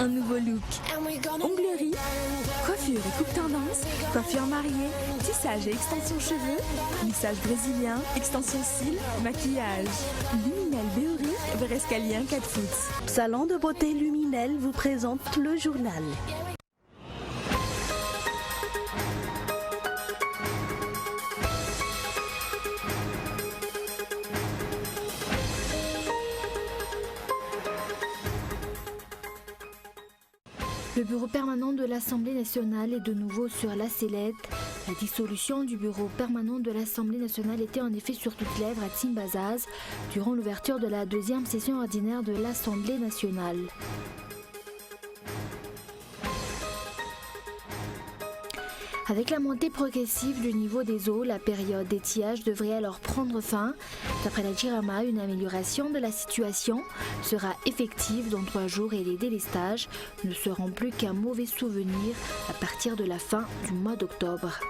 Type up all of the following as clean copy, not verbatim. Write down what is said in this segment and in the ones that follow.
un nouveau look. Onglerie, coiffure et coupe tendance, coiffure mariée, tissage et extension cheveux, lissage brésilien, extension cils, maquillage. Luminel Béori, vers escalier 4 foot. Salon de beauté Luminel vous présente le journal. Le bureau permanent de l'Assemblée nationale est de nouveau sur la sellette. La dissolution du bureau permanent de l'Assemblée nationale était en effet sur toutes lèvres à Tsimbazaz durant l'ouverture de la deuxième session ordinaire de l'Assemblée nationale. Avec la montée progressive du niveau des eaux, la période d'étiage devrait alors prendre fin. D'après la JIRAMA, une amélioration de la situation sera effective dans 3 jours et les délestages ne seront plus qu'un mauvais souvenir à partir de la fin du mois d'octobre.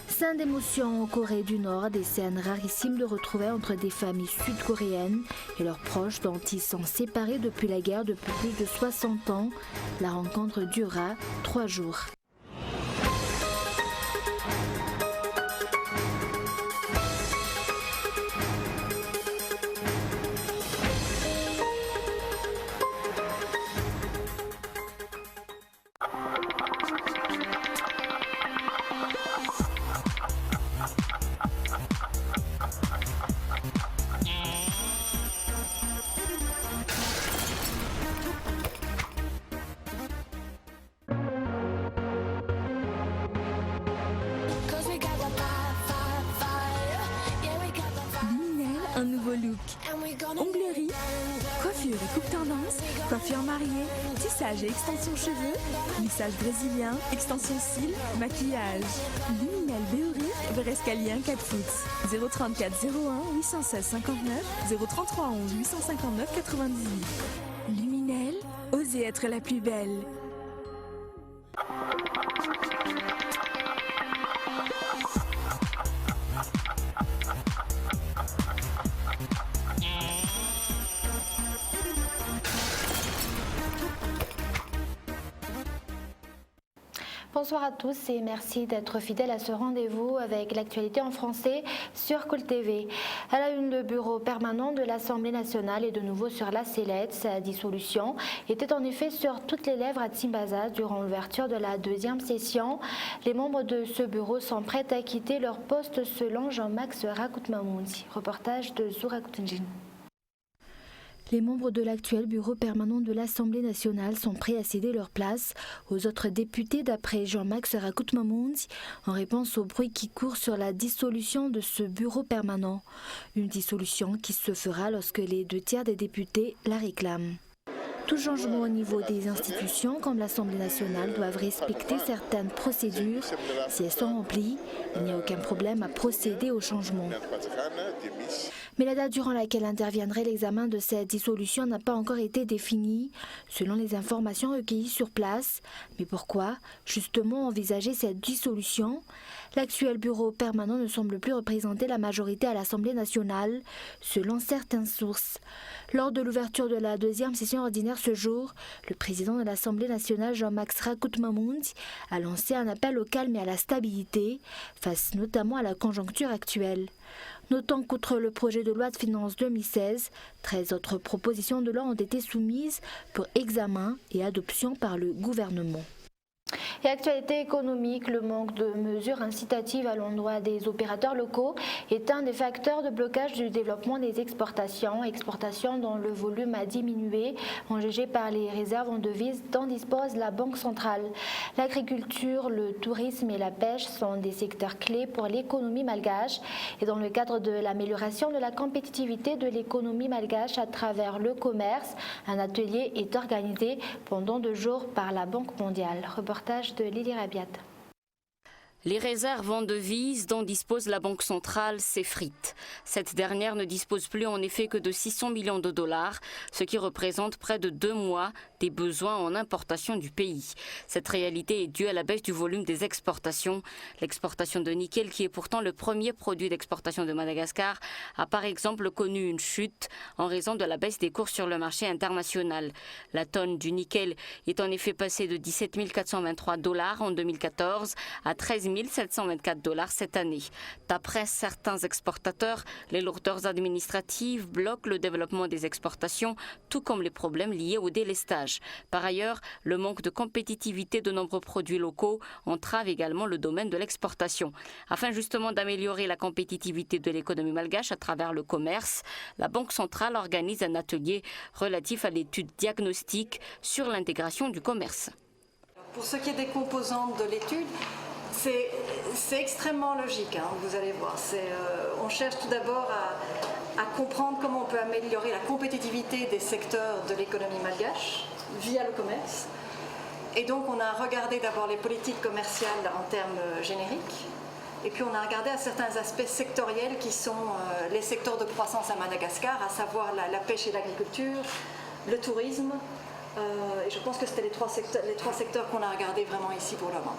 Scène d'émotion en Corée du Nord, des scènes rarissimes de retrouvailles entre des familles sud-coréennes et leurs proches dont ils sont séparés depuis la guerre depuis plus de 60 ans. La rencontre durera 3 jours. Un nouveau look. Onglerie, coiffure et coupe tendance, coiffure mariée, tissage et extension cheveux, lissage brésilien, extension cils, maquillage. Luminel Béori, vers escalier 4 foot. 034 01 816 59 033 11 859 98. Luminel, osez être la plus belle. Bonsoir à tous et merci d'être fidèles à ce rendez-vous avec l'actualité en français sur Cool TV. À la une, le bureau permanent de l'Assemblée nationale est de nouveau sur la sellette. Sa dissolution était en effet sur toutes les lèvres à Tsimbazaz durant l'ouverture de la deuxième session. Les membres de ce bureau sont prêts à quitter leur poste selon Jean-Max Rakutmamundi. Reportage de Zoura Kutunjin. Les membres de l'actuel bureau permanent de l'Assemblée nationale sont prêts à céder leur place aux autres députés d'après Jean-Max Rakutmamundi en réponse au bruit qui court sur la dissolution de ce bureau permanent. Une dissolution qui se fera lorsque les 2/3 des députés la réclament. Tout changement au niveau des institutions comme l'Assemblée nationale doivent respecter certaines procédures. Si elles sont remplies, il n'y a aucun problème à procéder au changement. Mais la date durant laquelle interviendrait l'examen de cette dissolution n'a pas encore été définie, selon les informations recueillies sur place. Mais pourquoi justement envisager cette dissolution ? L'actuel bureau permanent ne semble plus représenter la majorité à l'Assemblée nationale, selon certaines sources. Lors de l'ouverture de la deuxième session ordinaire ce jour, le président de l'Assemblée nationale, Jean-Max Rakutmamundi, a lancé un appel au calme et à la stabilité, face notamment à la conjoncture actuelle. Notons qu'outre le projet de loi de finances 2016, 13 autres propositions de loi ont été soumises pour examen et adoption par le gouvernement. Et actualité économique, le manque de mesures incitatives à l'endroit des opérateurs locaux est un des facteurs de blocage du développement des exportations dont le volume a diminué, jugé par les réserves en devises dont dispose la Banque centrale. L'agriculture, le tourisme et la pêche sont des secteurs clés pour l'économie malgache et dans le cadre de l'amélioration de la compétitivité de l'économie malgache à travers le commerce, un atelier est organisé pendant 2 jours par la Banque mondiale. Reportage de Lily Rabiat. Les réserves en devises dont dispose la Banque centrale s'effritent. Cette dernière ne dispose plus en effet que de 600 millions de dollars, ce qui représente près de 2 mois des besoins en importation du pays. Cette réalité est due à la baisse du volume des exportations. L'exportation de nickel, qui est pourtant le premier produit d'exportation de Madagascar, a par exemple connu une chute en raison de la baisse des cours sur le marché international. La tonne du nickel est en effet passée de 17 423 $ en 2014 à 13 724 $ cette année. D'après certains exportateurs, les lourdeurs administratives bloquent le développement des exportations, tout comme les problèmes liés au délestage. Par ailleurs, le manque de compétitivité de nombreux produits locaux entrave également le domaine de l'exportation. Afin justement d'améliorer la compétitivité de l'économie malgache à travers le commerce, la Banque centrale organise un atelier relatif à l'étude diagnostique sur l'intégration du commerce. Pour ce qui est des composantes de l'étude, c'est extrêmement logique, hein, vous allez voir. On cherche tout d'abord à comprendre comment on peut améliorer la compétitivité des secteurs de l'économie malgache via le commerce. Et donc on a regardé d'abord les politiques commerciales en termes génériques, et puis on a regardé à certains aspects sectoriels qui sont les secteurs de croissance à Madagascar, à savoir la pêche et l'agriculture, le tourisme, et je pense que c'était les trois secteurs qu'on a regardés vraiment ici pour le moment.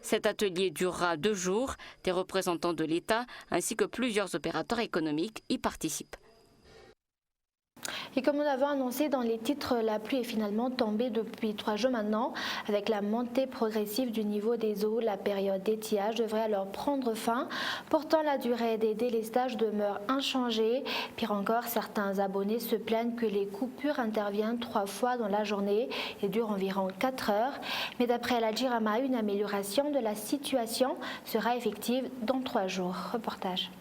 Cet atelier durera 2 jours. Des représentants de l'État ainsi que plusieurs opérateurs économiques y participent. Et comme nous l'avons annoncé dans les titres, la pluie est finalement tombée depuis 3 jours maintenant. Avec la montée progressive du niveau des eaux, la période d'étiage devrait alors prendre fin. Pourtant, la durée des délestages demeure inchangée. Pire encore, certains abonnés se plaignent que les coupures interviennent 3 fois dans la journée et durent environ 4 heures. Mais d'après la Jirama, une amélioration de la situation sera effective dans 3 jours. Reportage.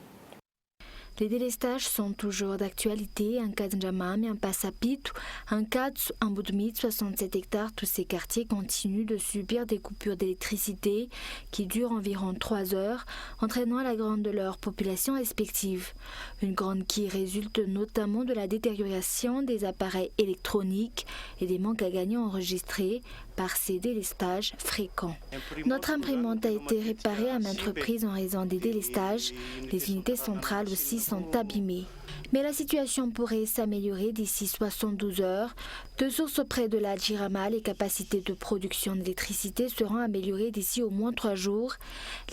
Les délestages sont toujours d'actualité. En Kadjamam et en Passapitu, en Kats, en Boudmit, 67 hectares, tous ces quartiers continuent de subir des coupures d'électricité qui durent environ 3 heures, entraînant la grande de leurs populations respectives. Une grande qui résulte notamment de la détérioration des appareils électroniques et des manques à gagner enregistrés par ces délestages fréquents. Notre imprimante a été réparée à maintes reprises en raison des délestages. Les unités centrales aussi sont abîmées. Mais la situation pourrait s'améliorer d'ici 72 heures. De sources auprès de la Jirama, les capacités de production d'électricité seront améliorées d'ici au moins 3 jours.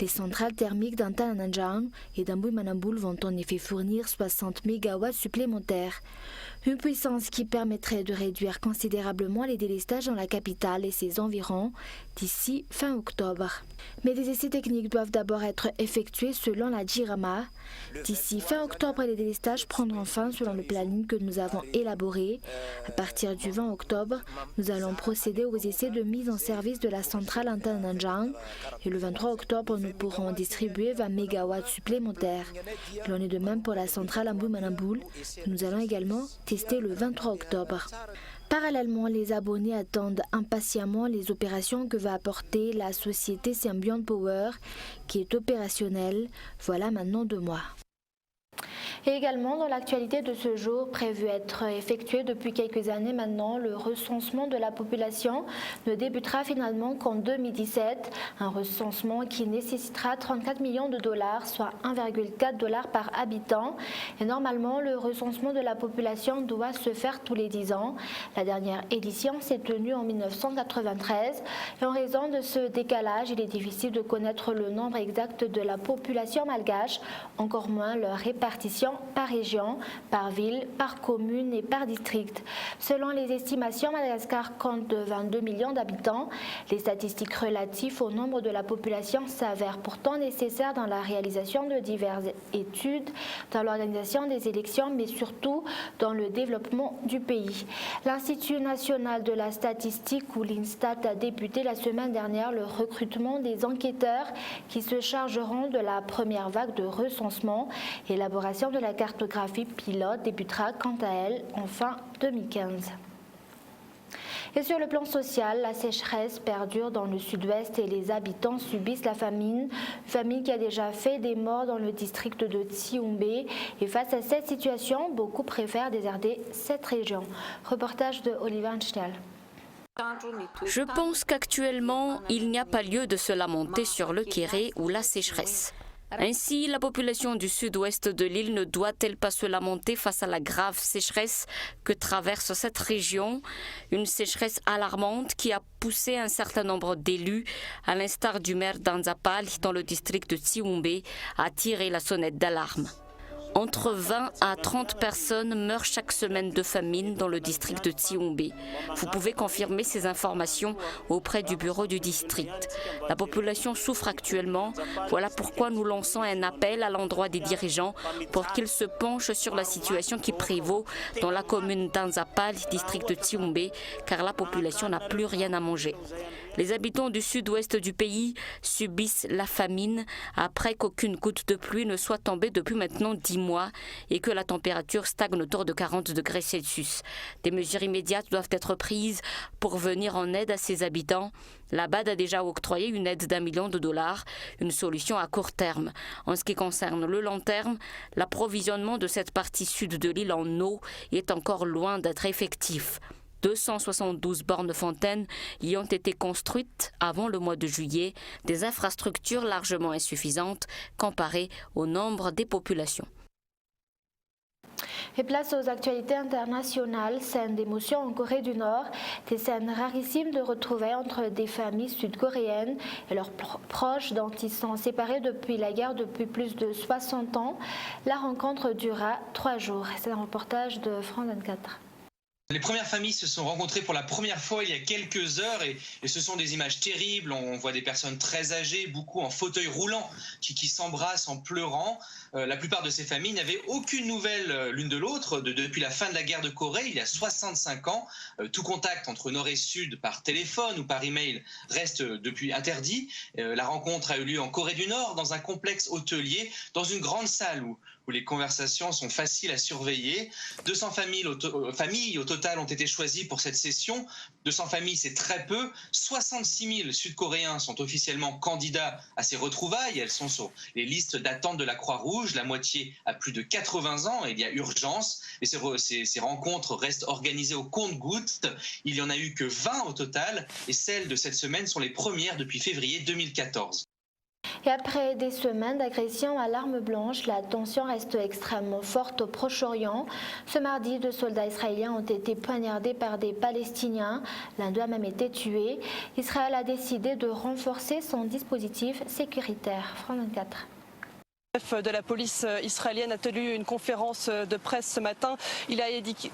Les centrales thermiques d'Antanananjang et d'Amboui-Manamboul vont en effet fournir 60 MW supplémentaires. Une puissance qui permettrait de réduire considérablement les délestages dans la capitale et ses environs d'ici fin octobre. Mais des essais techniques doivent d'abord être effectués selon la Jirama. D'ici fin octobre, les délestages prendront fin selon le planning que nous avons élaboré. À partir du 20 octobre, nous allons procéder aux essais de mise en service de la centrale Antananjang et le 23 octobre, nous pourrons distribuer 20 MW supplémentaires. Il en est de même pour la centrale Amboui-Manamboul que nous allons également tester le 23 octobre. Parallèlement, les abonnés attendent impatiemment les opérations que va apporter la société Symbiont Power, qui est opérationnelle, voilà maintenant 2 mois. Et également dans l'actualité de ce jour, prévu être effectué depuis quelques années maintenant, le recensement de la population ne débutera finalement qu'en 2017. Un recensement qui nécessitera 34 millions de dollars, soit 1,4 $ par habitant. Et normalement, le recensement de la population doit se faire tous les 10 ans. La dernière édition s'est tenue en 1993. Et en raison de ce décalage, il est difficile de connaître le nombre exact de la population malgache, encore moins leur répartition par région, par ville, par commune et par district. Selon les estimations, Madagascar compte 22 millions d'habitants. Les statistiques relatives au nombre de la population s'avèrent pourtant nécessaires dans la réalisation de diverses études, dans l'organisation des élections, mais surtout dans le développement du pays. L'Institut national de la statistique, ou l'INSTAT, a débuté la semaine dernière le recrutement des enquêteurs qui se chargeront de la première vague de recensement. L'élaboration de la cartographie pilote débutera quant à elle en fin 2015. Et sur le plan social, la sécheresse perdure dans le sud-ouest et les habitants subissent la famine. Une famine qui a déjà fait des morts dans le district de Tsioumbé. Et face à cette situation, beaucoup préfèrent déserter cette région. Reportage de Oliver Einstein. Je pense qu'actuellement, il n'y a pas lieu de se lamenter sur le Kéré ou la sécheresse. Ainsi, la population du sud-ouest de l'île ne doit-elle pas se lamenter face à la grave sécheresse que traverse cette région? Une sécheresse alarmante qui a poussé un certain nombre d'élus, à l'instar du maire d'Anzapal dans le district de Tsioumbé, à tirer la sonnette d'alarme. Entre 20 à 30 personnes meurent chaque semaine de famine dans le district de Tsioumbé. Vous pouvez confirmer ces informations auprès du bureau du district. La population souffre actuellement. Voilà pourquoi nous lançons un appel à l'endroit des dirigeants pour qu'ils se penchent sur la situation qui prévaut dans la commune d'Anzapal, district de Tsioumbé, car la population n'a plus rien à manger. Les habitants du sud-ouest du pays subissent la famine après qu'aucune goutte de pluie ne soit tombée depuis maintenant 10 mois et que la température stagne autour de 40 degrés Celsius. Des mesures immédiates doivent être prises pour venir en aide à ces habitants. La BAD a déjà octroyé une aide d'1 million de dollars, une solution à court terme. En ce qui concerne le long terme, l'approvisionnement de cette partie sud de l'île en eau est encore loin d'être effectif. 272 bornes fontaines y ont été construites avant le mois de juillet, des infrastructures largement insuffisantes comparées au nombre des populations. Et place aux actualités internationales, scènes d'émotion en Corée du Nord, des scènes rarissimes de retrouvailles entre des familles sud-coréennes et leurs proches dont ils sont séparés depuis la guerre depuis plus de 60 ans. La rencontre durera 3 jours. C'est un reportage de France 24. Les premières familles se sont rencontrées pour la première fois il y a quelques heures et ce sont des images terribles. On voit des personnes très âgées, beaucoup en fauteuil roulant, qui s'embrassent en pleurant. La plupart de ces familles n'avaient aucune nouvelle l'une de l'autre depuis la fin de la guerre de Corée, il y a 65 ans. Tout contact entre Nord et Sud par téléphone ou par email reste depuis interdit. La rencontre a eu lieu en Corée du Nord, dans un complexe hôtelier, dans une grande salle où les conversations sont faciles à surveiller. 200 familles au total ont été choisies pour cette session. 200 familles, c'est très peu. 66 000 Sud-Coréens sont officiellement candidats à ces retrouvailles. Elles sont sur les listes d'attente de la Croix-Rouge. La moitié a plus de 80 ans et il y a urgence. Et ces rencontres restent organisées au compte-gouttes. Il n'y en a eu que 20 au total et celles de cette semaine sont les premières depuis février 2014. Et après des semaines d'agressions à l'arme blanche, la tension reste extrêmement forte au Proche-Orient. Ce mardi, 2 soldats israéliens ont été poignardés par des Palestiniens. L'un d'eux a même été tué. Israël a décidé de renforcer son dispositif sécuritaire. France 24. Le chef de la police israélienne a tenu une conférence de presse ce matin. Il a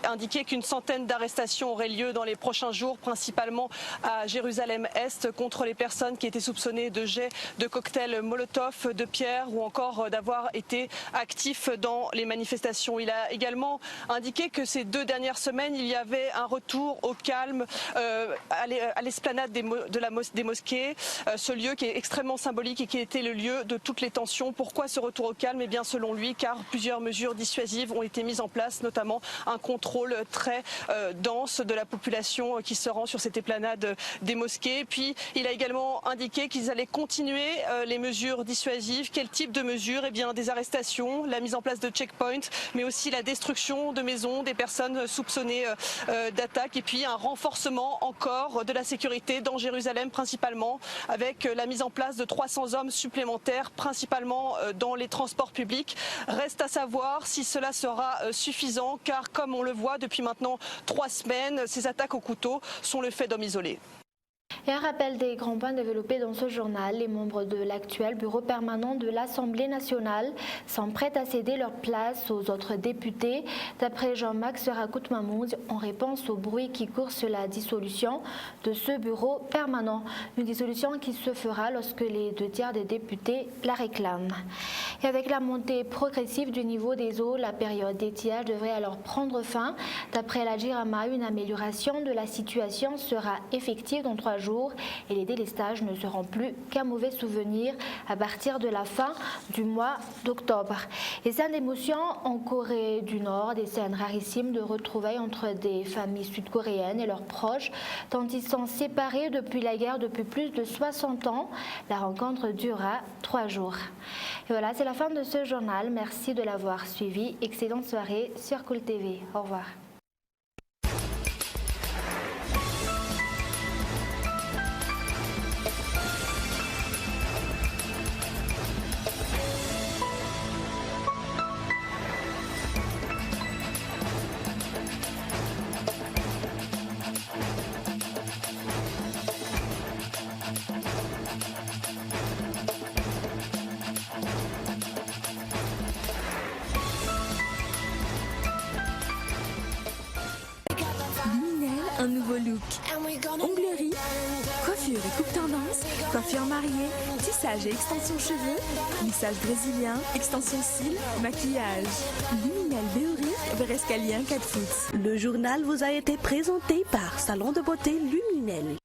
indiqué qu'une centaine d'arrestations auraient lieu dans les prochains jours, principalement à Jérusalem-Est, contre les personnes qui étaient soupçonnées de jets de cocktails Molotov, de pierres ou encore d'avoir été actifs dans les manifestations. Il a également indiqué que ces 2 dernières semaines, il y avait un retour au calme à l'esplanade des mosquées, ce lieu qui est extrêmement symbolique et qui était le lieu de toutes les tensions. Pourquoi ce retour au calme? Eh bien, selon lui, car plusieurs mesures dissuasives ont été mises en place, notamment un contrôle très dense de la population qui se rend sur cette esplanade des mosquées. Puis, il a également indiqué qu'ils allaient continuer les mesures dissuasives. Quel type de mesures? Eh bien, des arrestations, la mise en place de checkpoints, mais aussi la destruction de maisons, des personnes soupçonnées d'attaque, et puis un renforcement encore de la sécurité dans Jérusalem principalement, avec la mise en place de 300 hommes supplémentaires, principalement dans les transports publics. Reste à savoir si cela sera suffisant, car comme on le voit depuis maintenant 3 semaines, ces attaques au couteau sont le fait d'hommes isolés. Et un rappel des grands points développés dans ce journal. Les membres de l'actuel bureau permanent de l'Assemblée nationale sont prêts à céder leur place aux autres députés. D'après Jean-Max Rakout-Mahmoud, en réponse au bruit qui court sur la dissolution de ce bureau permanent. Une dissolution qui se fera lorsque les 2/3 des députés la réclament. Et avec la montée progressive du niveau des eaux, la période d'étiage devrait alors prendre fin. D'après la JIRAMA, une amélioration de la situation sera effective dans 3 jours et les délestages ne seront plus qu'un mauvais souvenir à partir de la fin du mois d'octobre. Et scènes d'émotion en Corée du Nord, des scènes rarissimes de retrouvailles entre des familles sud-coréennes et leurs proches dont ils sont séparés depuis la guerre depuis plus de 60 ans. La rencontre durera 3 jours. Et voilà, c'est la fin de ce journal. Merci de l'avoir suivi. Excellente soirée sur Cool TV. Au revoir. Onglerie, coiffure et coupe tendance, coiffure mariée, tissage et extension cheveux, lissage brésilien, extension cils, maquillage. Luminel Béoric, Berescalien 4 foot. Le journal vous a été présenté par Salon de beauté Luminel.